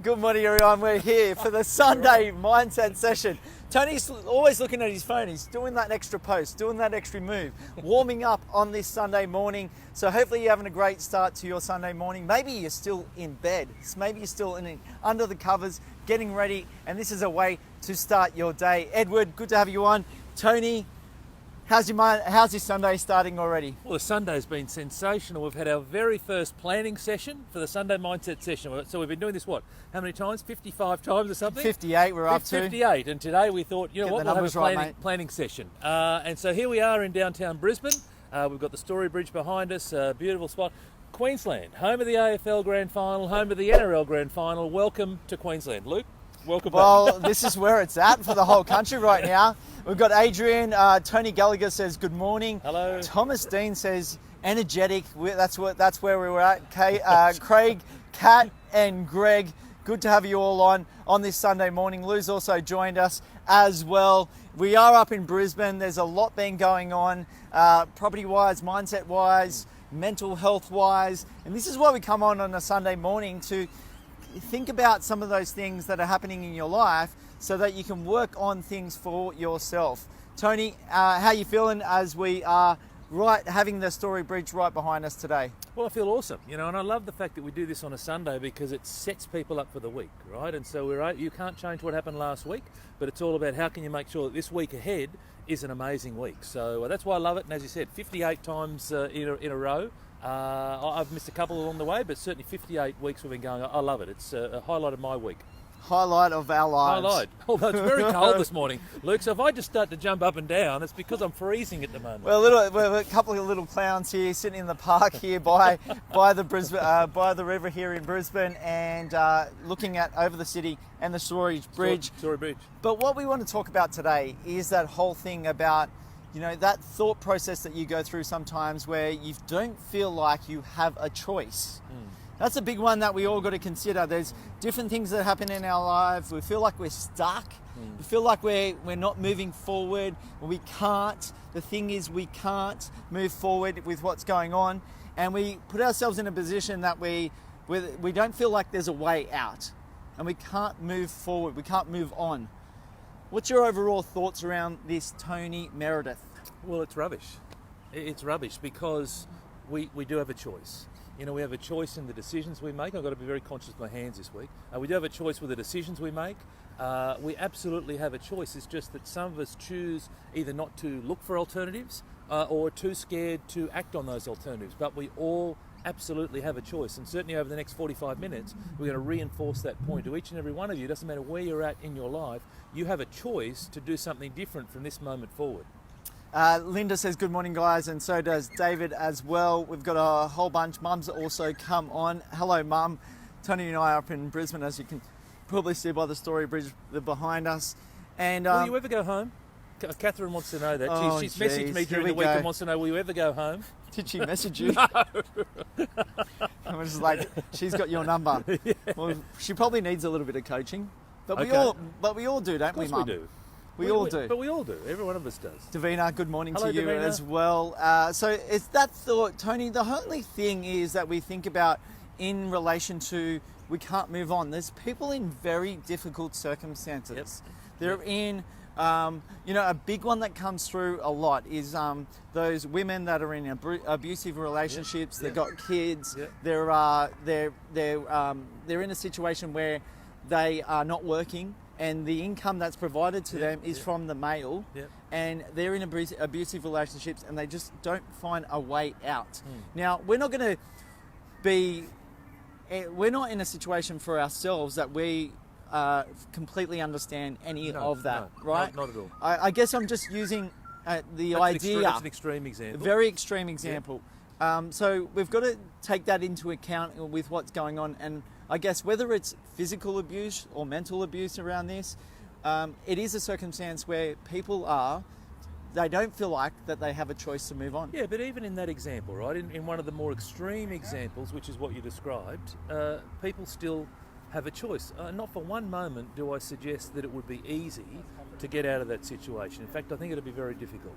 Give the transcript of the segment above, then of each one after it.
Good morning, everyone. We're here for the Sunday mindset session. Tony's always looking at his phone. He's doing that extra post, doing that extra move, warming up on this Sunday morning. So hopefully you're having a great start to your Sunday morning. Maybe you're still in bed. Maybe you're still under the covers, getting ready, and this is a way to start your day. Edward, good to have you on. Tony, how's your Sunday starting already? Well, the Sunday's been sensational. We've had our very first planning session for the Sunday Mindset session. So we've been doing this, how many times? 55 times or something? 58 we're up to. 58. And today we thought, we'll have a planning session. And so here we are in downtown Brisbane. We've got the Story Bridge behind us, a beautiful spot. Queensland, home of the AFL Grand Final, home of the NRL Grand Final. Welcome to Queensland. Luke, welcome back. Well, this is where it's at for the whole country right now. We've got Adrian. Tony Gallagher says good morning. Hello. Thomas Dean says energetic. That's where we were at. Craig, Kat, and Greg. Good to have you all on this Sunday morning. Lou's also joined us as well. We are up in Brisbane. There's a lot been going on, property-wise, mindset-wise, mental health-wise, and this is why we come on a Sunday morning to think about some of those things that are happening in your life so that you can work on things for yourself. Tony, how are you feeling as we are having the Story Bridge right behind us today? Well, I feel awesome, and I love the fact that we do this on a Sunday because it sets people up for the week, right? And so you can't change what happened last week, but it's all about how can you make sure that this week ahead is an amazing week. So that's why I love it. And as you said, 58 times in a row. I've missed a couple along the way, but certainly 58 weeks we've been going. I love it. It's a highlight of my week. Highlight of our lives. Highlight. Although it's very cold this morning, Luke, so if I just start to jump up and down, it's because I'm freezing at the moment. Well, we're a couple of little clowns here sitting in the park here by the river here in Brisbane and looking at over the city and the Story Bridge. Story Bridge. But what we want to talk about today is that whole thing about that thought process that you go through sometimes where you don't feel like you have a choice. That's a big one that we all got to consider. There's different things that happen in our lives. We feel like we're stuck. We feel like we're not moving forward. We can't. The thing is, we can't move forward with what's going on. And we put ourselves in a position that we don't feel like there's a way out. And we can't move forward. We can't move on. What's your overall thoughts around this, Tony Meredith? Well, it's rubbish. It's rubbish because we do have a choice. We have a choice in the decisions we make. I've got to be very conscious of my hands this week. We do have a choice with the decisions we make. We absolutely have a choice. It's just that some of us choose either not to look for alternatives or too scared to act on those alternatives. But we all absolutely have a choice. And certainly over the next 45 minutes, we're going to reinforce that point to each and every one of you. It doesn't matter where you're at in your life. You have a choice to do something different from this moment forward. Linda says, good morning, guys, and so does David as well. We've got a whole bunch. Mum's also come on. Hello, Mum. Tony and I are up in Brisbane, as you can probably see by the Story Bridge behind us. And will you ever go home? Catherine wants to know that. She's messaged me during the week and wants to know, will you ever go home? Did she message you? No. I was like, she's got your number. Yeah. Well, she probably needs a little bit of coaching. But we all do, don't we, Mum? We do. We all do. But we all do. Every one of us does. Davina, good morning Hello, to you Davina. as well. So it's that thought, Tony. The only thing is that we think about in relation to we can't move on. There's people in very difficult circumstances. Yep. They're in, a big one that comes through a lot is those women that are in abusive relationships. They've got kids. Yep. They're in a situation where they are not working. And the income that's provided to them is from the male, and they're in abusive relationships, and they just don't find a way out. Now, we're not in a situation for ourselves that we completely understand any of that, right? Not at all. I guess I'm just using the idea. That's an extreme example. A very extreme example. So we've got to take that into account with what's going on, and I guess whether it's physical abuse or mental abuse around this, it is a circumstance where they don't feel like that they have a choice to move on. Yeah, but even in that example, right, in one of the more extreme examples, which is what you described, people still have a choice. Not for one moment do I suggest that it would be easy to get out of that situation. In fact, I think it'll be very difficult.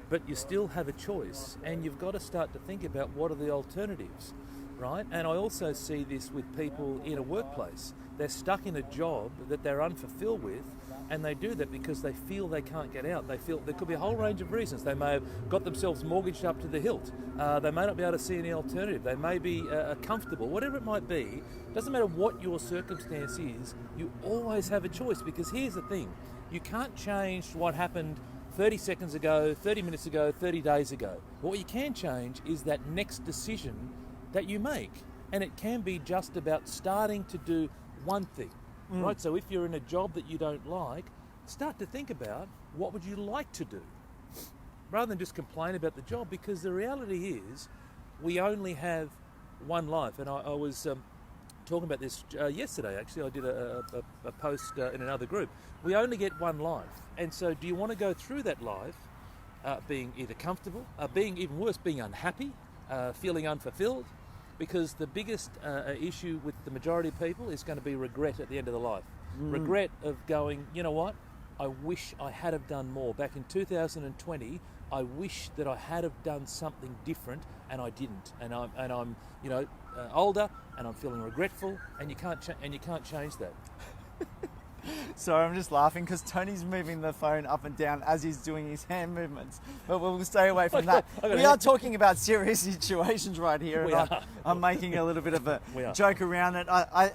But you still have a choice, and you've got to start to think about what are the alternatives. right? And I also see this with people in a workplace. They're stuck in a job that they're unfulfilled with, and they do that because they feel they can't get out. They feel there could be a whole range of reasons. They may have got themselves mortgaged up to the hilt. They may not be able to see any alternative. They may be comfortable. Whatever it might be, doesn't matter what your circumstance is, you always have a choice, because here's the thing. You can't change what happened 30 seconds ago, 30 minutes ago, 30 days ago. But what you can change is that next decision that you make. And it can be just about starting to do one thing, right? So if you're in a job that you don't like, start to think about what would you like to do, rather than just complain about the job, because the reality is we only have one life. And I was talking about this yesterday, actually. I did a post in another group. We only get one life. And so do you want to go through that life being either comfortable, being even worse, being unhappy, feeling unfulfilled? Because the biggest issue with the majority of people is going to be regret at the end of the life. Regret of going, you know what, I wish I had have done more. Back in 2020, I wish that I had have done something different, and I didn't. And I'm older, and I'm feeling regretful, and you can't change that. Sorry, I'm just laughing because Tony's moving the phone up and down as he's doing his hand movements. But we'll stay away from that. We are talking about serious situations right here. And I'm making a little bit of a joke around it. I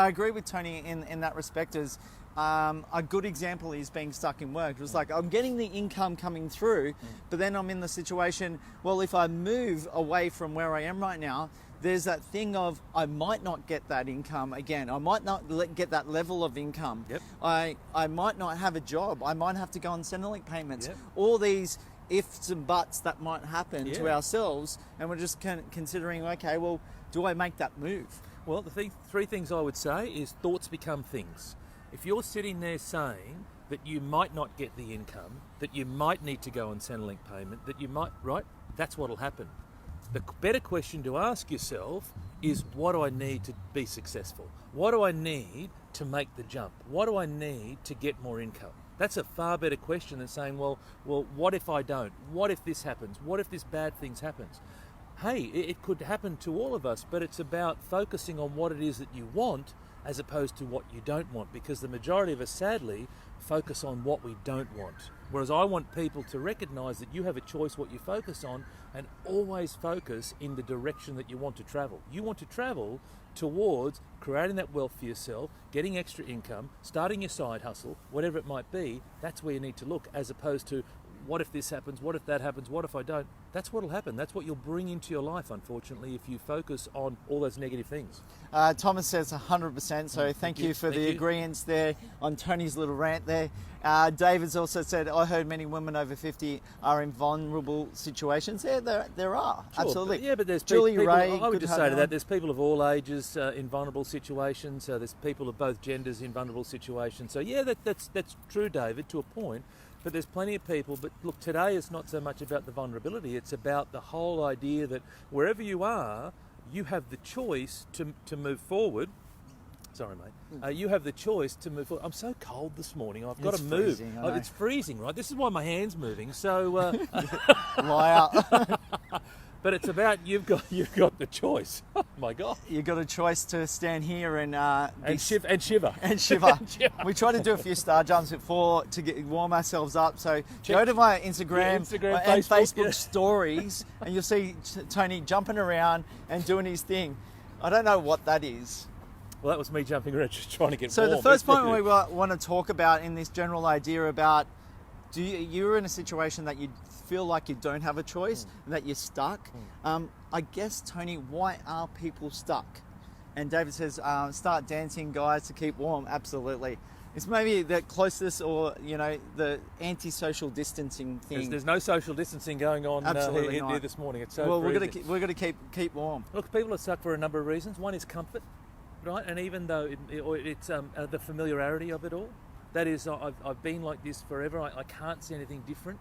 agree with Tony in that respect. As a good example is being stuck in work. It was like, I'm getting the income coming through, but then I'm in the situation, well, if I move away from where I am right now, there's that thing of I might not get that income again. I might not get that level of income. Yep. I might not have a job. I might have to go on Centrelink payments. Yep. All these ifs and buts that might happen to ourselves, and we're just considering, okay, well, do I make that move? Well, three things I would say is thoughts become things. If you're sitting there saying that you might not get the income, that you might need to go on Centrelink payment, that you might, right, that's what'll happen. The better question to ask yourself is, what do I need to be successful? What do I need to make the jump? What do I need to get more income? That's a far better question than saying, well, what if I don't? What if this happens? What if this bad thing happens? Hey, it could happen to all of us, but it's about focusing on what it is that you want as opposed to what you don't want, because the majority of us, sadly, focus on what we don't want. Whereas I want people to recognise that you have a choice what you focus on, and always focus in the direction that you want to travel. You want to travel towards creating that wealth for yourself, getting extra income, starting your side hustle, whatever it might be. That's where you need to look, as opposed to what if this happens, what if that happens, what if I don't? That's what'll happen. That's what you'll bring into your life, unfortunately, if you focus on all those negative things. Thomas says 100%, so thank you for the agreeance there on Tony's little rant there. David's also said, I heard many women over 50 are in vulnerable situations. Yeah, there are, sure, absolutely. Yeah, but there's Julie people, Ray, I would just say to that, there's people of all ages in vulnerable situations. There's people of both genders in vulnerable situations. So yeah, that's true, David, to a point. But there's plenty of people. But look, today is not so much about the vulnerability. It's about the whole idea that wherever you are, you have the choice to move forward. Sorry, mate. You have the choice to move forward. I'm so cold this morning. I've got to move. It's freezing, right? This is why my hand's moving. So liar. But it's about you've got the choice. Oh my God! You've got a choice to stand here and shiver. We tried to do a few star jumps before to warm ourselves up. So go to my Instagram and Facebook stories, and you'll see Tony jumping around and doing his thing. I don't know what that is. Well, that was me jumping around, just trying to get warm. So the first point we want to talk about in this general idea about you're in a situation that you feel like you don't have a choice and that you're stuck. I guess, Tony, why are people stuck? And David says, start dancing, guys, to keep warm. Absolutely. It's maybe the closest or, the anti-social distancing thing. There's no social distancing going on here this morning. It's so freezing. we're going to keep warm. Look, people are stuck for a number of reasons. One is comfort, right? And even though it's the familiarity of it all. That is, I've been like this forever. I can't see anything different.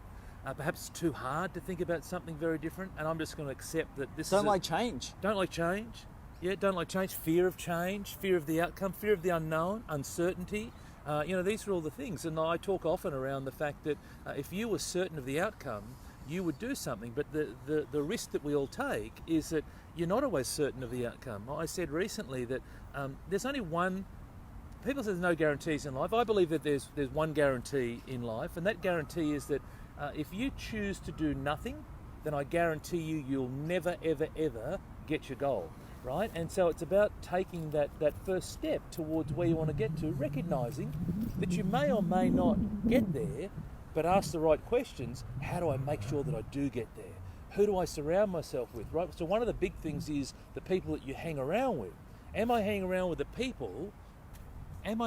Perhaps it's too hard to think about something very different, and I'm just going to accept that this Don't like change. Don't like change. Yeah, don't like change. Fear of change, fear of the outcome, fear of the unknown, uncertainty. These are all the things. And I talk often around the fact that if you were certain of the outcome, you would do something. But the risk that we all take is that you're not always certain of the outcome. I said recently that there's only one. People say there's no guarantees in life. I believe that there's one guarantee in life, and that guarantee is that if you choose to do nothing, then I guarantee you'll never, ever, ever get your goal, right? And so it's about taking that first step towards where you want to get to, recognising that you may or may not get there, but ask the right questions. How do I make sure that I do get there? Who do I surround myself with, right? So one of the big things is the people that you hang around with. Am I hanging around with the people? Mate,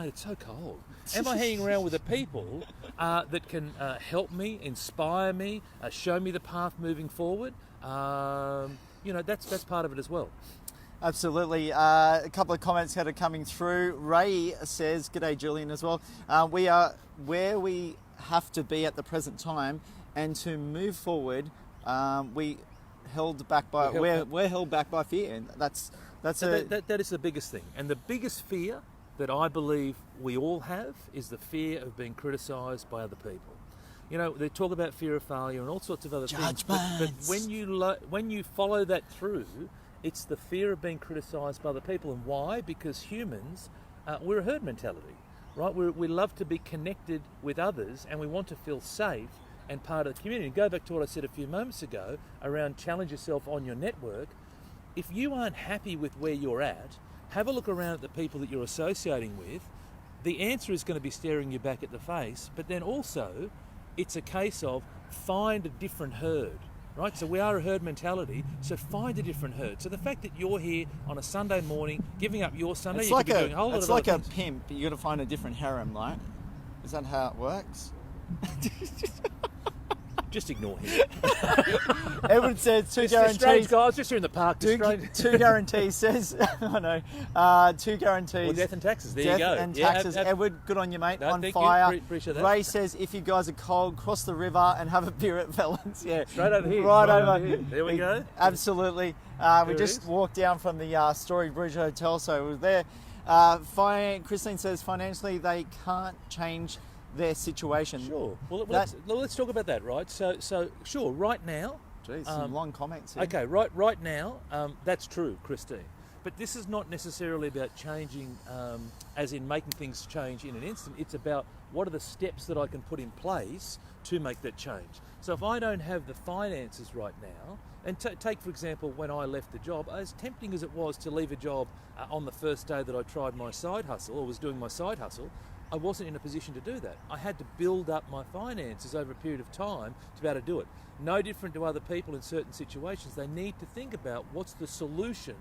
it's so cold. Am I hanging around with the people that can help me, inspire me, show me the path moving forward? That's part of it as well. Absolutely. A couple of comments that are coming through. Ray says, "G'day, Julian," as well. We are where we have to be at the present time, and to move forward, we're held back by fear, and that is the biggest thing. And the biggest fear that I believe we all have is the fear of being criticised by other people. They talk about fear of failure and all sorts of other things. But when you follow that through, it's the fear of being criticised by other people. And why? Because humans, we're a herd mentality, right? We love to be connected with others, and we want to feel safe and part of the community. Go back to what I said a few moments ago around challenge yourself on your network. If you aren't happy with where you're at, have a look around at the people that you're associating with. The answer is going to be staring you back at the face, but then also it's a case of find a different herd, right? So we are a herd mentality, so find a different herd. So the fact that you're here on a Sunday morning, giving up your Sunday, it's you like could be doing a whole lot of other things. It's like a pimp, you got to find a different harem, right? Is that how it works? Just ignore him. Edward says two guarantees. Strange guy. I was just here in the park. Two guarantees says, I know, 2 guarantees. Well, death and taxes. There you go. Death and taxes. Edward, good on you, mate. No, on thank fire. You. Appreciate that. Ray says, if you guys are cold, cross the river and have a beer at Felons. Yeah. Straight over here. Right over here. There we go. Absolutely. We just walked down from the Story Bridge Hotel, so we were there. Christine says, financially, they can't change their situation. Sure. Well, let's talk about that, right? So sure, right now... Geez, some long comments here. Okay, right now, that's true, Christine. But this is not necessarily about changing, as in making things change in an instant. It's about what are the steps that I can put in place to make that change. So if I don't have the finances right now, and take, for example, when I left the job, as tempting as it was to leave a job on the first day that I tried my side hustle, or was doing my side hustle, I wasn't in a position to do that. I had to build up my finances over a period of time to be able to do it. No different to other people in certain situations. They need to think about what's the solution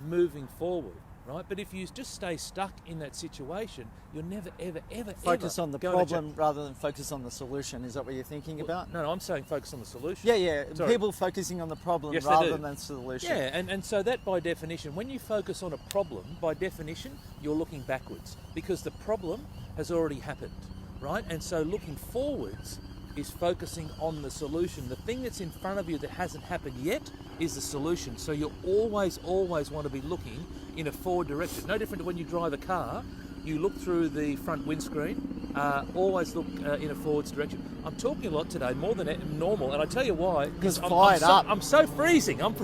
moving forward, right? But if you just stay stuck in that situation, you'll never, ever focus on the problem rather than focus on the solution. Is that what you're thinking about? No, I'm saying focus on the solution. Yeah. Sorry. People focusing on the problem rather than the solution. Yeah, and so that by definition, when you focus on a problem, by definition, you're looking backwards because the problem has already happened, right? And so looking forwards is focusing on the solution. The thing that's in front of you that hasn't happened yet is the solution. So you always want to be looking in a forward direction. No different to when you drive a car. You look through the front windscreen, always look in a forwards direction. I'm talking a lot today, more than normal, and I tell you why. Because I'm so freezing. I'm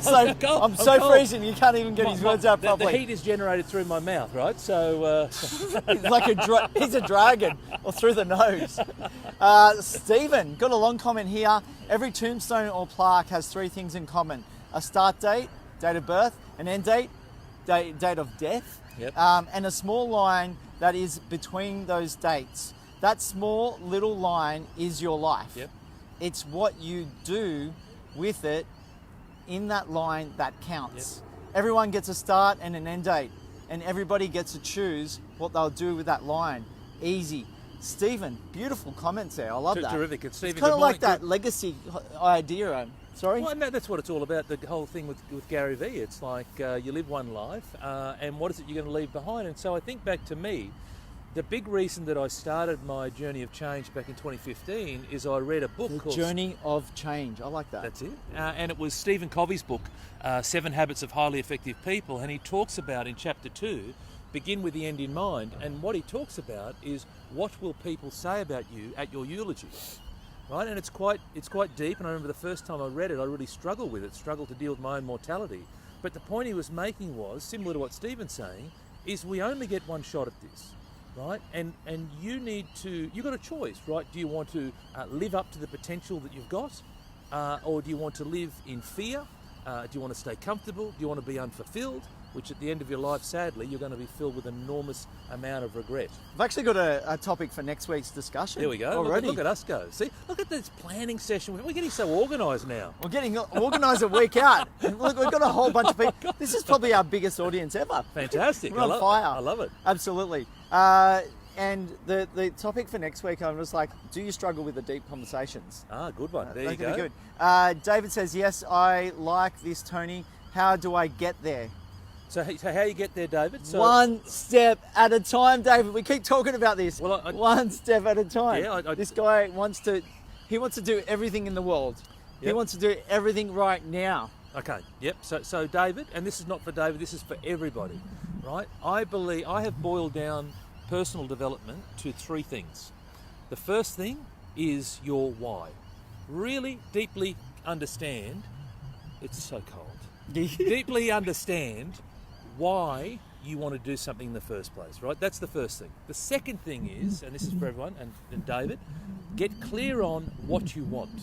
so freezing. You can't even get his words out properly. The heat is generated through my mouth, right? So he's a dragon, or through the nose. Stephen, got a long comment here. Every tombstone or plaque has 3 things in common: a start date, date of birth, an end date, date of death. Yep. And a small line that is between those dates. That small little line is your life. Yep. It's what you do with it in that line that counts. Yep. Everyone gets a start and an end date, and everybody gets to choose what they'll do with that line. Easy. Stephen, beautiful comments there. I love that. Terrific. It's kind of like that legacy idea. Sorry? Well, no, that's what it's all about, the whole thing with Gary Vee. It's like you live one life, and what is it you're going to leave behind? And so I think back to me, the big reason that I started my journey of change back in 2015 is I read a book called... Journey of Change. I like that. That's it. And it was Stephen Covey's book, 7 Habits of Highly Effective People, and he talks about in chapter 2, begin with the end in mind, and what he talks about is what will people say about you at your eulogy? right? And it's quite deep. And I remember the first time I read it, I really struggled with it, struggled to deal with my own mortality. But the point he was making was, similar to what Stephen's saying, is we only get one shot at this, right? And you've got a choice, right? Do you want to live up to the potential that you've got? Or do you want to live in fear? Do you want to stay comfortable? Do you want to be unfulfilled? Which at the end of your life, sadly, you're going to be filled with an enormous amount of regret. I've actually got a topic for next week's discussion. There we go. Already. Look at us go. See, look at this planning session. We're getting so organised now. We're getting organised a week out. And look, we've got a whole bunch of people. This is probably our biggest audience ever. Fantastic. We're on fire. I love it. Absolutely. And the topic for next week, I'm just like, do you struggle with the deep conversations? Good one. There you That go. could be good. David says, yes, I like this, Tony. How do I get there? So how you get there, David? So, One step at a time, David. We keep talking about this. Well, one step at a time. Yeah, this guy wants to do everything in the world. He Yep. wants to do everything right now. Okay. Yep. So David, and this is not for David. This is for everybody, right? I believe I have boiled down personal development to three things. The first thing is your why. Really deeply understand. It's so cold. Deeply understand why you want to do something in the first place, right? That's the first thing. The second thing is, and this is for everyone, and David, get clear on what you want.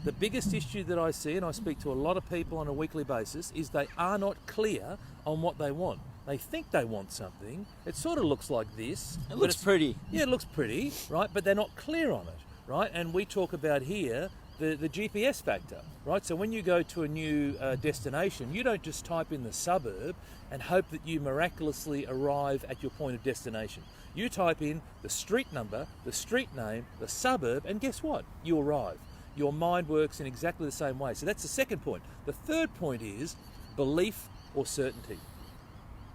The biggest issue that I see, and I speak to a lot of people on a weekly basis, is they are not clear on what they want. They think they want something. It sort of looks like this. It looks pretty. Yeah, it looks pretty, right? But they're not clear on it, right? And we talk about here the GPS factor, right? So when you go to a new destination, you don't just type in the suburb and hope that you miraculously arrive at your point of destination. You type in the street number, the street name, the suburb, and guess what? You arrive. Your mind works in exactly the same way. So that's the second point. The third point is belief or certainty.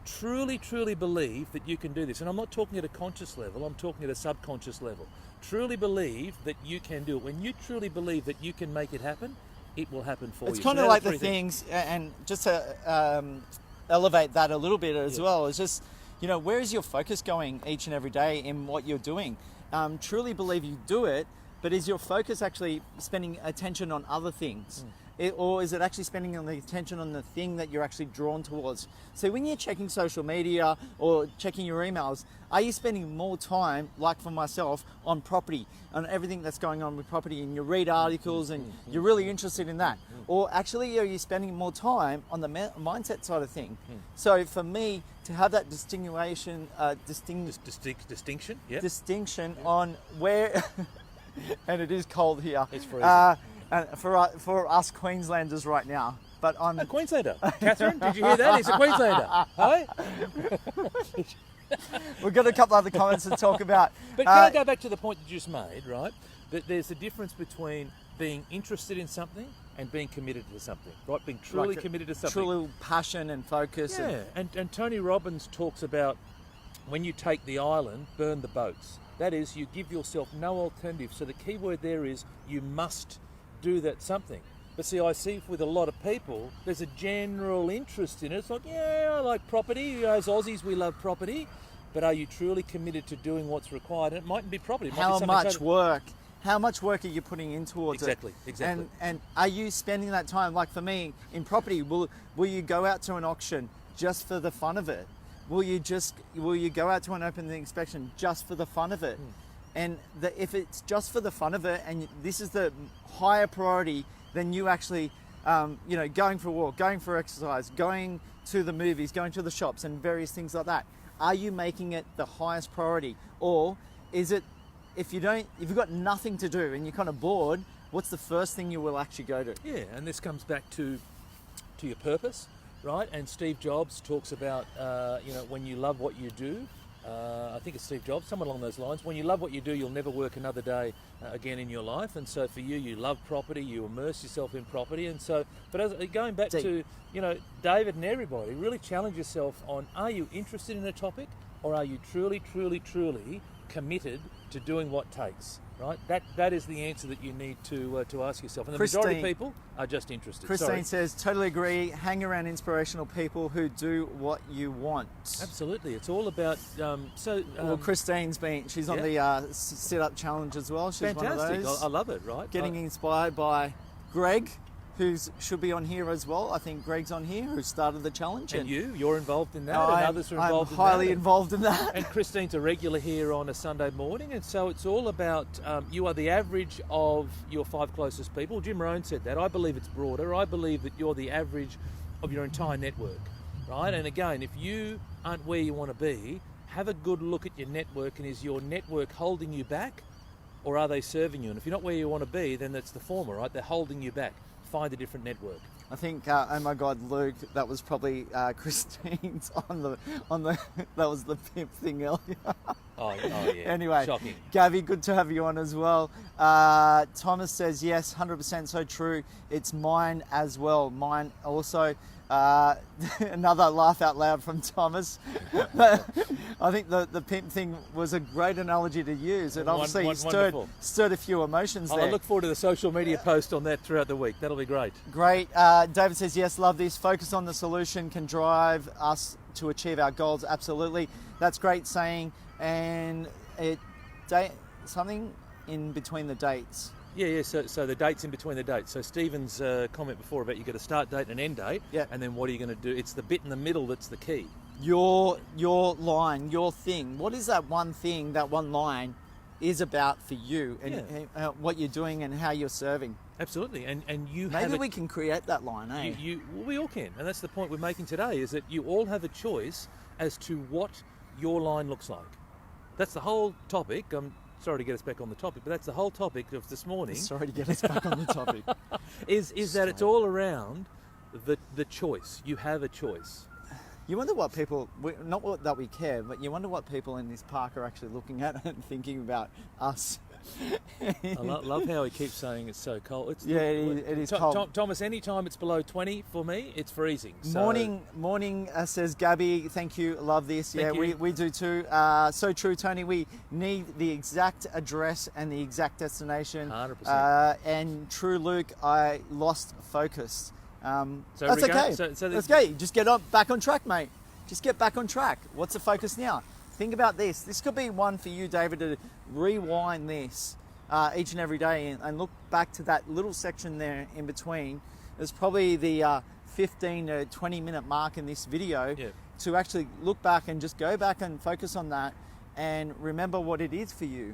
Truly believe that you can do this. And I'm not talking at a conscious level, I'm talking at a subconscious level. Truly believe that you can do it. When you truly believe that you can make it happen, it will happen for you. It's kind of like the things, and just to elevate that a little bit as well, it's just, where is your focus going each and every day in what you're doing? Truly believe you do it, but is your focus actually spending attention on other things? Or is it actually spending on the attention on the thing that you're actually drawn towards? So when you're checking social media or checking your emails, are you spending more time, like for myself, on property, on everything that's going on with property, and you read articles and you're really interested in that? Or actually are you spending more time on the mindset side of thing? So for me, to have that distinction, on where, and it is cold here. It's freezing. And for us Queenslanders right now, but I'm a Queenslander. Catherine, did you hear that? He's a Queenslander. Hey? We've got a couple other comments to talk about. But can I go back to the point you just made, right? That there's a difference between being interested in something and being committed to something, right? Being truly committed to something. True passion and focus. Yeah, and Tony Robbins talks about when you take the island, burn the boats. That is, you give yourself no alternative. So the key word there is you must do that something. But see, I see with a lot of people, there's a general interest in it. It's like, yeah, I like property. As Aussies, we love property. But are you truly committed to doing what's required? And it mightn't be property. It might How be much work? How much work are you putting in towards it? Exactly. And are you spending that time? Like for me, in property, will you go out to an auction just for the fun of it? Will you go out to an open inspection just for the fun of it? And if it's just for the fun of it, and this is the higher priority than you actually, going for a walk, going for exercise, going to the movies, going to the shops, and various things like that, are you making it the highest priority? Or is it, if you've got nothing to do and you're kind of bored, what's the first thing you will actually go to? Yeah, and this comes back to your purpose, right? And Steve Jobs talks about, when you love what you do. I think it's Steve Jobs, someone along those lines. When you love what you do, you'll never work another day again in your life. And so for you love property, you immerse yourself in property. And so, but going back to, David and everybody, really challenge yourself on, are you interested in a topic, or are you truly committed to doing what takes? right? That is the answer that you need to ask yourself. And the Christine- majority of people are just interested. Christine Sorry. says, totally agree. Hang around inspirational people who do what you want. Absolutely. It's all about... Well, Christine's she's on the sit-up challenge as well. She's fantastic. one of those. I love it, right? Getting inspired by Greg, who should be on here as well. I think Greg's on here, who started the challenge. And you're involved in that, and others are involved in that. I'm highly involved in that. And Christine's a regular here on a Sunday morning, and so it's all about you are the average of your 5 closest people. Jim Rohn said that. I believe it's broader. I believe that you're the average of your entire network, right? And again, if you aren't where you want to be, have a good look at your network, and is your network holding you back, or are they serving you? And if you're not where you want to be, then that's the former, right? They're holding you back. Find a different network. I think, oh my God, Luke, that was probably Christine's on the that was the pimp thing earlier. Oh yeah. Anyway, shocking. Gabby, good to have you on as well. Thomas says, yes, 100% so true. It's mine as well. Mine also. Another laugh out loud from Thomas. I think the pimp thing was a great analogy to use. It obviously stirred a few emotions there. I look forward to the social media post on that throughout the week. That'll be great. Great. David says, yes, love this. Focus on the solution can drive us to achieve our goals. Absolutely. That's great saying. And something in between the dates. Yeah. So the dates in between the dates. So Stephen's comment before about you get a start date and an end date. Yeah. And then what are you going to do? It's the bit in the middle that's the key. Your line, your thing. What is that one thing, that one line is about for you and what you're doing and how you're serving? Absolutely. And you maybe we can create that line, eh? We all can. And that's the point we're making today, is that you all have a choice as to what your line looks like. That's the whole topic. I'm sorry to get us back on the topic, but that's the whole topic of this morning. Sorry to get us back on the topic. is that it's all around the choice. You have a choice. You wonder what people, not that we care, but you wonder what people in this park are actually looking at and thinking about us. I love how he keeps saying it's so cold. It is cold. Thomas, anytime it's below 20, for me, it's freezing. So. Morning says Gabby, thank you, love this. Thank you. We do too. So true, Tony. We need the exact address and the exact destination. 100%. And true, Luke, I lost focus. So that's okay. That's okay. Just get back on track, mate. Just get back on track. What's the focus now? Think about this. This could be one for you, David, to rewind this each and every day and look back to that little section there in between. There's probably the 15 to 20 minute mark in this video to actually look back and just go back and focus on that and remember what it is for you.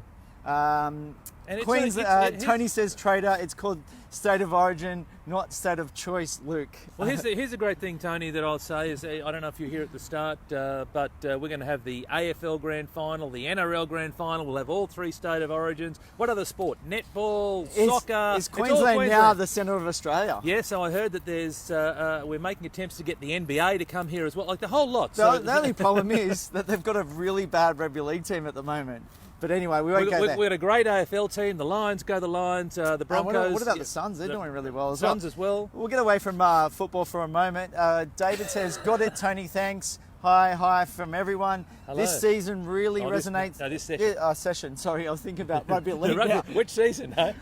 Tony says trader, it's called state of origin, not state of choice, Luke. Well, here's a great thing, Tony, that I'll say is, I don't know if you're here at the start, but we're going to have the AFL Grand Final, the NRL Grand Final. We'll have all 3 state of origins. What other sport? Netball, soccer. Is Queensland now the centre of Australia? Yeah, so I heard that we're making attempts to get the NBA to come here as well, like the whole lot. The only problem is that they've got a really bad rugby league team at the moment. But anyway, we won't go there. We've got a great AFL team. The Lions, go the Lions. The Broncos. What about the Suns? They're doing really well as well. Suns as well. We'll get away from football for a moment. David says, got it, Tony, thanks. Hi from everyone. Hello. This season really resonates. This session. Session. Sorry, I was thinking about rugby league now. Which season, huh?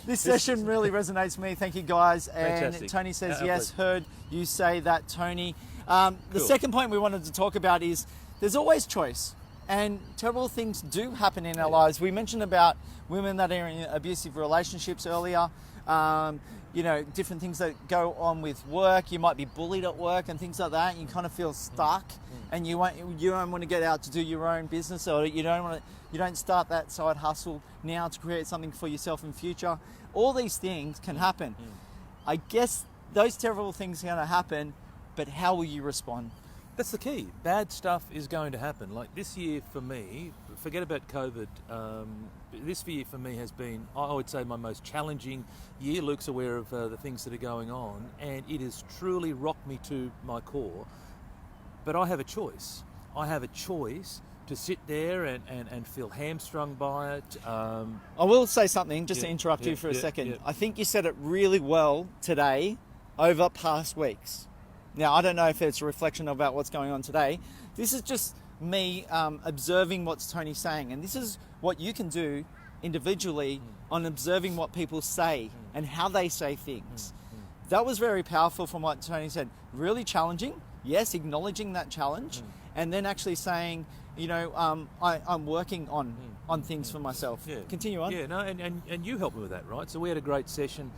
This session really resonates with me. Thank you, guys. And fantastic. Tony says, yes, heard you say that, Tony. The second point we wanted to talk about is there's always choice. And terrible things do happen in our lives. We mentioned about women that are in abusive relationships earlier. Different things that go on with work. You might be bullied at work and things like that. And you kind of feel stuck, and you don't want to get out to do your own business, or you don't start that side hustle now to create something for yourself in future. All these things can happen. I guess those terrible things are going to happen, but how will you respond? That's the key. Bad stuff is going to happen. Like this year for me, forget about COVID. This year for me has been, I would say, my most challenging year. Luke's aware of the things that are going on, and it has truly rocked me to my core. But I have a choice. I have a choice to sit there and feel hamstrung by it. I will say something, just to interrupt you for a second. Yeah. I think you said it really well today over past weeks. Now, I don't know if it's a reflection about what's going on today. This is just me observing what Tony's saying. And this is what you can do individually on observing what people say and how they say things. That was very powerful from what Tony said. Really challenging, yes, acknowledging that challenge, and then actually saying, I'm working on things for myself. Yeah. Continue on. Yeah, no, and you helped me with that, right? So we had a great session,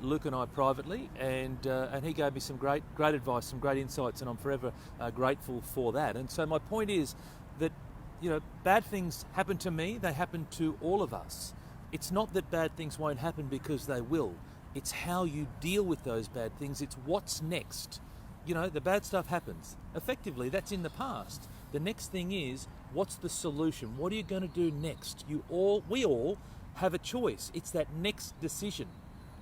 Luke and I privately, and he gave me some great advice, some great insights, and I'm forever grateful for that. And so my point is that, bad things happen to me, they happen to all of us. It's not that bad things won't happen, because they will. It's how you deal with those bad things. It's what's next. The bad stuff happens. Effectively, that's in the past. The next thing is, what's the solution? What are you going to do next? We all have a choice. It's that next decision.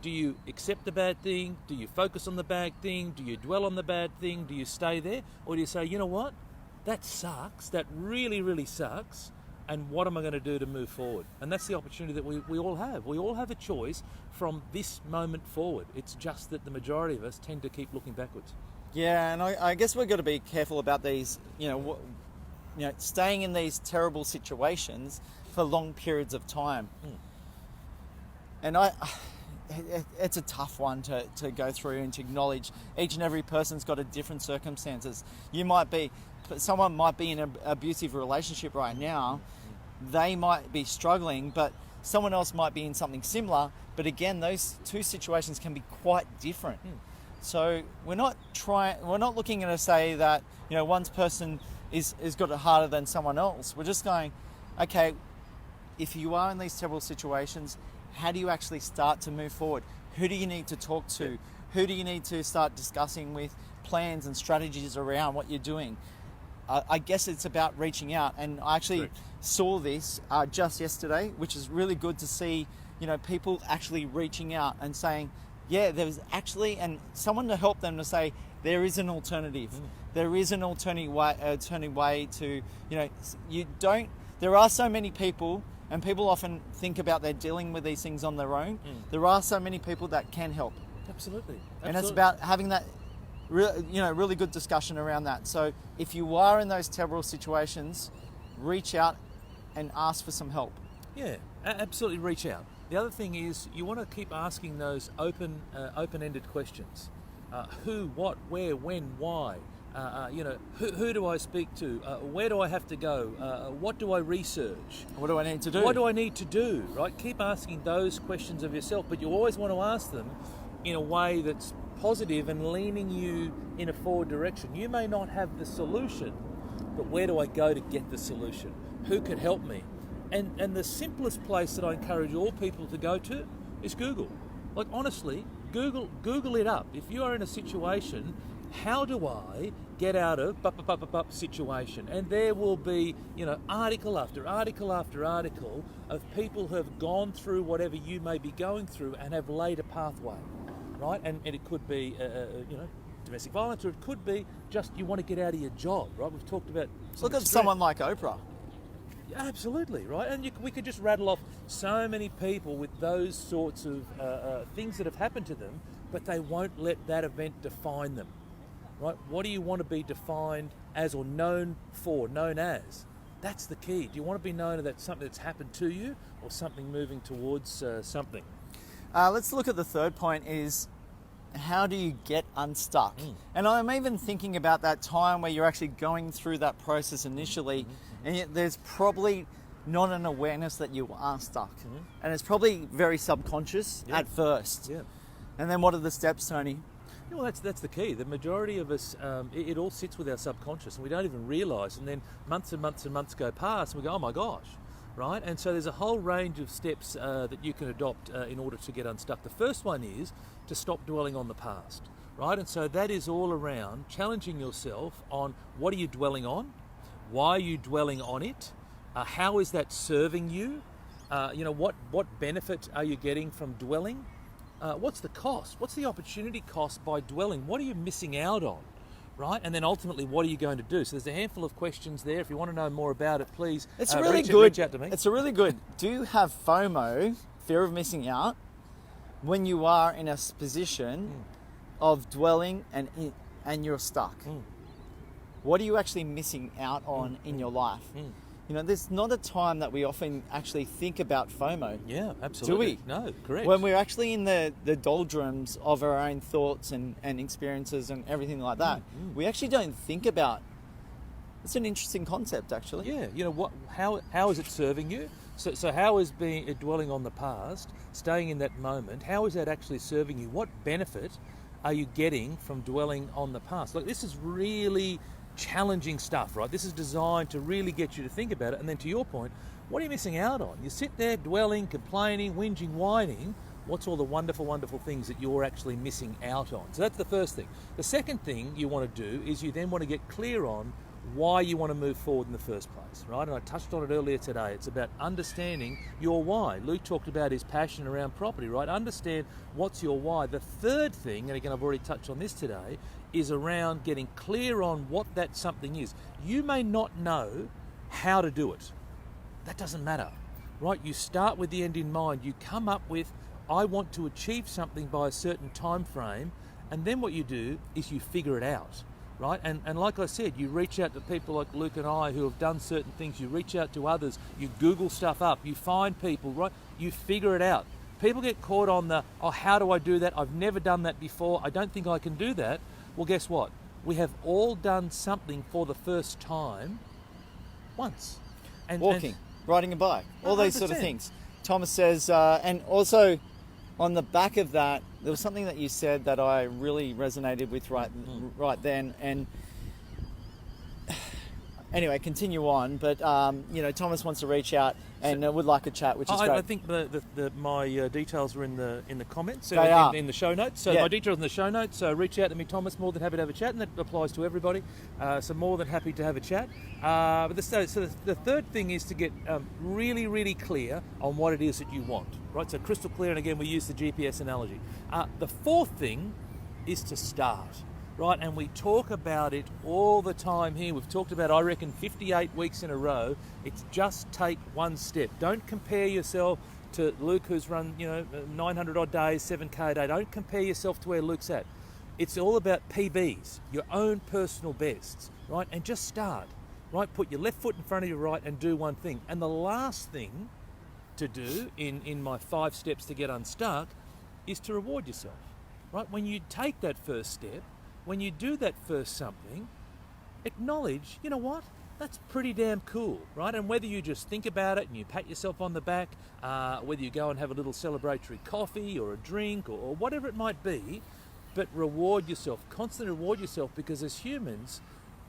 Do you accept the bad thing? Do you focus on the bad thing? Do you dwell on the bad thing? Do you stay there? Or do you say, you know what? That sucks. That really, really sucks. And what am I going to do to move forward? And that's the opportunity that we all have. We all have a choice from this moment forward. It's just that the majority of us tend to keep looking backwards. Yeah, and I guess we've got to be careful about these, staying in these terrible situations for long periods of time. And it's a tough one to go through and to acknowledge. Each and every person's got a different circumstances. Someone might be in an abusive relationship right now. They might be struggling, but someone else might be in something similar. But again, those two situations can be quite different. So we're not looking at to say that one person is got it harder than someone else. We're just going, okay, if you are in these terrible situations, how do you actually start to move forward? Who do you need to talk to? Who do you need to start discussing with plans and strategies around what you're doing? I guess it's about reaching out, and I actually saw this just yesterday, which is really good to see, people actually reaching out and saying, yeah, there was actually, and someone to help them to say, there is an alternative. There is an alternative way to, there are so many people, and people often think about they're dealing with these things on their own. There are so many people that can help. Absolutely. And it's about having that really good discussion around that. So if you are in those terrible situations, reach out and ask for some help. Yeah, absolutely reach out. The other thing is you want to keep asking those open-ended questions. Who, what, where, when, why? Who do I speak to? Where do I have to go? What do I research? What do I need to do? What do I need to do? Right? Keep asking those questions of yourself, but you always want to ask them in a way that's positive and leaning you in a forward direction. You may not have the solution, but where do I go to get the solution? Who can help me? And the simplest place that I encourage all people to go to is Google. Like, honestly, Google it up. If you are in a situation, how do I get out of situation? And there will be, article after article after article of people who have gone through whatever you may be going through and have laid a pathway, right? And it could be, domestic violence, or it could be just you want to get out of your job, right? We've talked about... Look at someone like Oprah. Absolutely, right? And we could just rattle off so many people with those sorts of things that have happened to them, but they won't let that event define them, right? What do you want to be defined as or known for, known as? That's the key. Do you want to be known as something that's happened to you or something moving towards something? Let's look at the third point is, how do you get unstuck? And I'm even thinking about that time where you're actually going through that process initially, and yet there's probably not an awareness that you are stuck. And it's probably very subconscious at first. Yeah. And then what are the steps, Tony? Well, that's the key. The majority of us, it all sits with our subconscious, and we don't even realise. And then months and months and months go past, and we go, oh my gosh, right? And so there's a whole range of steps that you can adopt in order to get unstuck. The first one is to stop dwelling on the past, right? And so that is all around challenging yourself on what are you dwelling on, why are you dwelling on it, how is that serving you, what benefit are you getting from dwelling, what's the cost, what's the opportunity cost by dwelling, what are you missing out on, right? And then ultimately, what are you going to do? So there's a handful of questions there. If you want to know more about it, please reach out to me. It's a really good. Do you have FOMO, fear of missing out, when you are in a position of dwelling and you're stuck? What are you actually missing out on in your life? there's not a time that we often actually think about FOMO. Yeah, absolutely. Do we? No, correct. When we're actually in the doldrums of our own thoughts and experiences and everything like that, we actually don't think about. It's an interesting concept, actually. Yeah, how is it serving you? So how is dwelling on the past, staying in that moment, how is that actually serving you? What benefit are you getting from dwelling on the past? Like, this is really challenging stuff, right? This is designed to really get you to think about it. And then to your point, what are you missing out on? You sit there dwelling, complaining, whinging, whining. What's all the wonderful, wonderful things that you're actually missing out on? So that's the first thing. The second thing you want to do is you then want to get clear on why you want to move forward in the first place, right? And I touched on it earlier today. It's about understanding your why. Luke talked about his passion around property, right? Understand what's your why. The third thing, and again, I've already touched on this today, is around getting clear on what that something is. You may not know how to do it. That doesn't matter, right? You start with the end in mind. You come up with, I want to achieve something by a certain time frame, and then what you do is you figure it out. Right, and like I said, you reach out to people like Luke and I who have done certain things. You reach out to others. You Google stuff up. You find people. Right, you figure it out. People get caught on the, how do I do that? I've never done that before. I don't think I can do that. Well, guess what? We have all done something for the first time once. Walking, riding a bike, all these sort of 100%. things. Thomas says, and also on the back of that, there was something that you said that I really resonated with right then. And anyway, continue on. But Thomas wants to reach out and would like a chat, which is great. I think my details are in the comments, They are. in the show notes. So my details in the show notes. So reach out to me, Thomas. More than happy to have a chat, and that applies to everybody. So more than happy to have a chat. But the third thing is to get really, really clear on what it is that you want. Right. So crystal clear, and again we use the GPS analogy. The fourth thing is to start. Right, and we talk about it all the time here. We've talked about, I reckon, 58 weeks in a row. It's just take one step. Don't compare yourself to Luke, who's run 900 odd days, 7K a day. Don't compare yourself to where Luke's at. It's all about PBs, your own personal bests, right? And just start, right? Put your left foot in front of your right and do one thing. And the last thing to do in my 5 steps to get unstuck is to reward yourself, right? When you take that first step, when you do that first something, acknowledge, you know what, that's pretty damn cool, right? And whether you just think about it and you pat yourself on the back, whether you go and have a little celebratory coffee or a drink or whatever it might be, but reward yourself, constantly reward yourself, because as humans,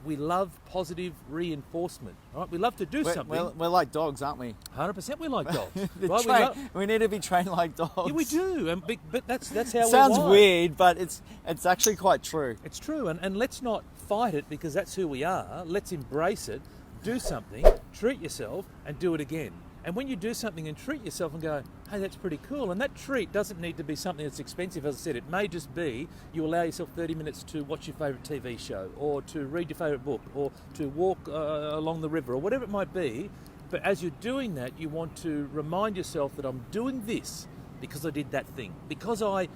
we love positive reinforcement, right? We love to do something. We're like dogs, aren't we? 100% we like dogs. Right? We need to be trained like dogs. Yeah, we do, but that's how Sounds we're wired. weird, but it's actually quite true. It's true, and let's not fight it, because that's who we are. Let's embrace it, do something, treat yourself, and do it again. And when you do something and treat yourself and go, hey, that's pretty cool, and that treat doesn't need to be something that's expensive, as I said. It may just be you allow yourself 30 minutes to watch your favourite TV show, or to read your favourite book, or to walk along the river, or whatever it might be. But as you're doing that, you want to remind yourself that I'm doing this because I did that thing, because I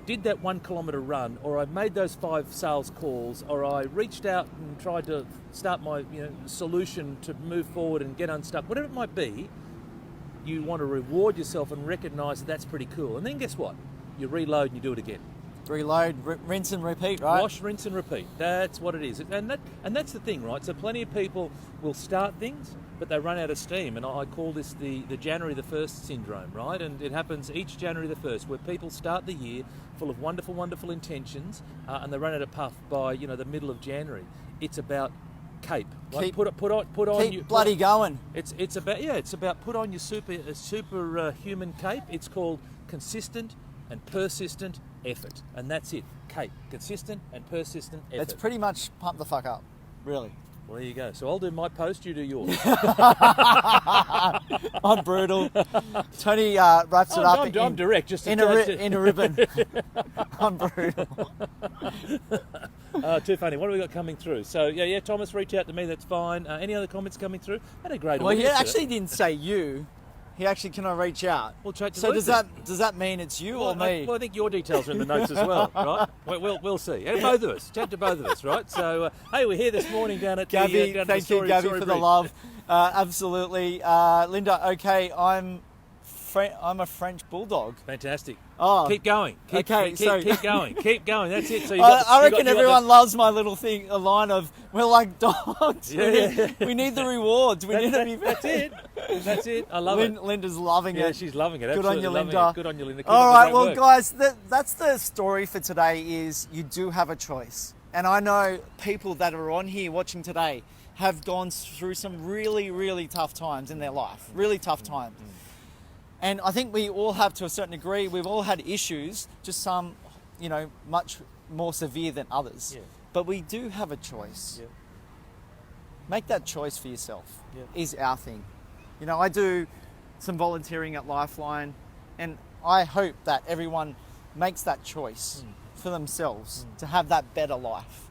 did that 1 kilometre run, or I made those 5 sales calls, or I reached out and tried to start my solution to move forward and get unstuck, whatever it might be. You want to reward yourself and recognise that that's pretty cool. And then guess what? You reload and you do it again. Reload, rinse and repeat, right? Wash, rinse and repeat. That's what it is. And that's the thing, right? So plenty of people will start things, but they run out of steam. And I call this the January the 1st syndrome, right? And it happens each January the 1st, where people start the year full of wonderful, wonderful intentions, and they run out of puff by the middle of January. It's about cape. Like put on keep bloody going. It's about put on your super human cape. It's called consistent and persistent effort, and that's it. Cape, consistent and persistent effort. It's pretty much pump the fuck up, really. Well, there you go. So I'll do my post, you do yours. I'm brutal. Tony wraps it up. I'm direct, just in a ribbon. I'm brutal. Too funny. What have we got coming through? So yeah, Thomas, reach out to me. That's fine. Any other comments coming through? Had a great. Well, he actually didn't say you. He actually cannot reach out. Well, chat to so Lucy. does that mean it's you or me? I think your details are in the notes as well, right? We'll see. And both of us. Chat to both of us, right? So hey, we're here this morning down at Gabby. the Thank you, Gabby, for the love. Absolutely. Linda, okay, I'm a French bulldog. Fantastic. Oh, Keep going. Keep going. Keep going. That's it. So I reckon everyone loves my little thing, a line of, we're like dogs. Yeah. We need the rewards. We need to be. That's it. I love it. Linda's loving it. Yeah, she's loving it. Good on you, Linda. Good on you, Linda. All right, well, guys, that's the story for today. Is you do have a choice, and I know people that are on here watching today have gone through some really, really tough times in their life. Really tough times. And I think we all have, to a certain degree, we've all had issues, just some, much more severe than others. Yeah. But we do have a choice. Yeah. Make that choice for yourself, Yeah. is our thing. I do some volunteering at Lifeline, and I hope that everyone makes that choice for themselves to have that better life.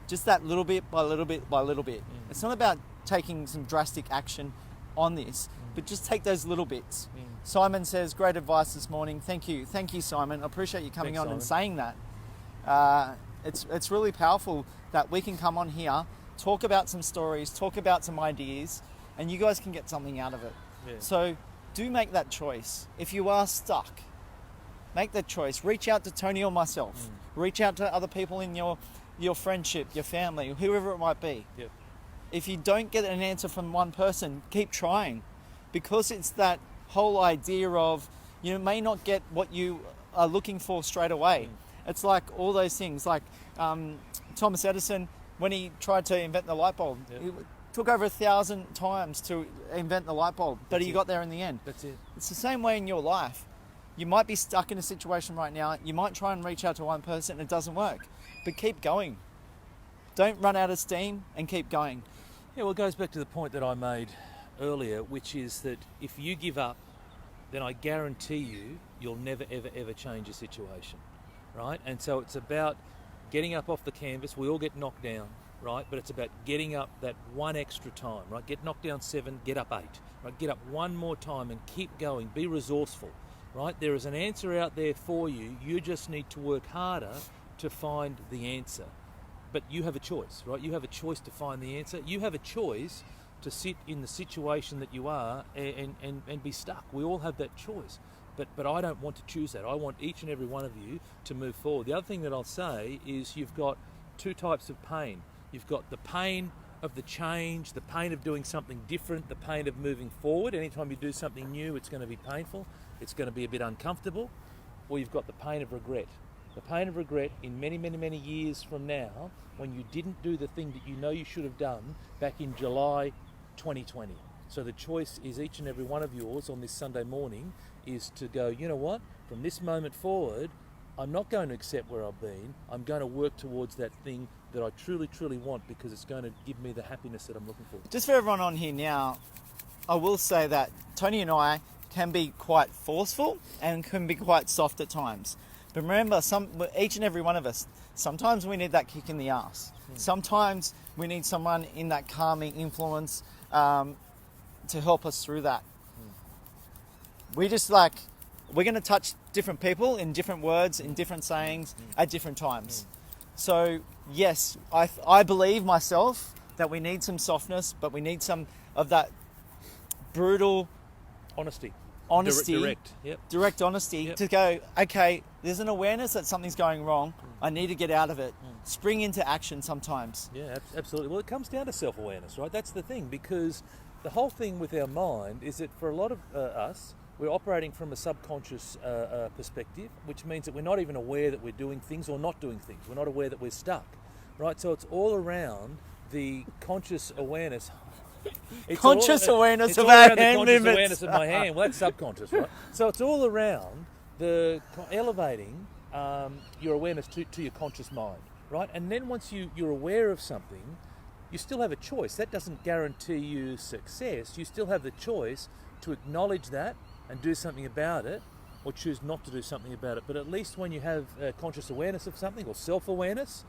Just that little bit by little bit by little bit. It's not about taking some drastic action on this, but just take those little bits. Simon says, great advice this morning. Thank you, Simon. I appreciate you coming on and saying that. It's really powerful that we can come on here, talk about some stories, talk about some ideas, and you guys can get something out of it. Yeah. So do make that choice. If you are stuck, make that choice. Reach out to Tony or myself. Reach out to other people in your friendship, your family, whoever it might be. Yep. If you don't get an answer from one person, keep trying, because it's that whole idea of you may not get what you are looking for straight away. It's like all those things, like Thomas Edison, when he tried to invent the light bulb, it took over 1,000 times to invent the light bulb, but he got there in the end. That's it. It's the same way in your life. You might be stuck in a situation right now. You might try and reach out to one person and it doesn't work, but keep going. Don't run out of steam and keep going. Yeah, well, it goes back to the point that I made earlier, which is that if you give up, then I guarantee you'll never, ever, ever change your situation, right? And so it's about getting up off the canvas. We all get knocked down, right? But it's about getting up that one extra time, right? Get knocked down 7, get up 8, right? Get up one more time and keep going. Be resourceful, right? There is an answer out there for you. You just need to work harder to find the answer. But you have a choice, right? You have a choice to find the answer. You have a choice to sit in the situation that you are and be stuck. We all have that choice. But I don't want to choose that. I want each and every one of you to move forward. The other thing that I'll say is you've got 2 types of pain. You've got the pain of the change, the pain of doing something different, the pain of moving forward. Anytime you do something new, it's going to be painful. It's going to be a bit uncomfortable. Or you've got the pain of regret. The pain of regret in many, many, many years from now, when you didn't do the thing that you know you should have done back in July 2020. So the choice is each and every one of yours on this Sunday morning is to go, you know what, from this moment forward, I'm not going to accept where I've been. I'm going to work towards that thing that I truly, truly want, because it's going to give me the happiness that I'm looking for. Just for everyone on here now, I will say that Tony and I can be quite forceful and can be quite soft at times. But remember, each and every one of us, sometimes we need that kick in the ass. Sometimes we need someone in that calming influence to help us through that. We're going to touch different people in different words, in different sayings, at different times. So, yes, I believe myself that we need some softness, but we need some of that brutal honesty. Direct honesty to go, okay, there's an awareness that something's going wrong. I need to get out of it. Spring into action sometimes. Yeah, absolutely. Well, it comes down to self-awareness, right? That's the thing, because the whole thing with our mind is that for a lot of us, we're operating from a subconscious perspective, which means that we're not even aware that we're doing things or not doing things. We're not aware that we're stuck, right? So it's all around the conscious awareness. Conscious awareness it's of all our around hand the conscious movements. awareness of my hand. Well, that's subconscious, right? So it's all around the elevating your awareness to your conscious mind, right? And then once you're aware of something, you still have a choice. That doesn't guarantee you success. You still have the choice to acknowledge that and do something about it, or choose not to do something about it. But at least when you have conscious awareness of something, or self-awareness,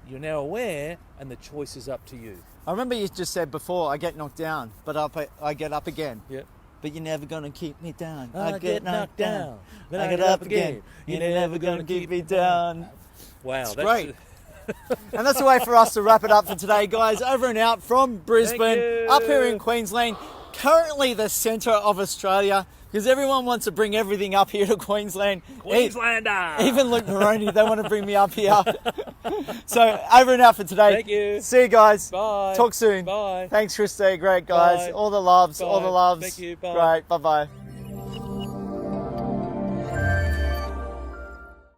you're now aware, and the choice is up to you. I remember you just said before, I get knocked down, but I get up again. Yep. But you're never going to keep me down. I get knocked down, but I get up again. You're never going to keep me down. Wow, that's great. And that's the way for us to wrap it up for today, guys. Over and out from Brisbane, you. up here in Queensland, currently the centre of Australia, because everyone wants to bring everything up here to Queensland. Queenslander! Even Luke Moroney, they want to bring me up here. So, over and out for today. Thank you. See you guys. Bye. Talk soon. Bye. Thanks, Christy. Great, guys. Bye. All the loves. All Bye. the loves. Thank you. Bye. Great. Bye-bye.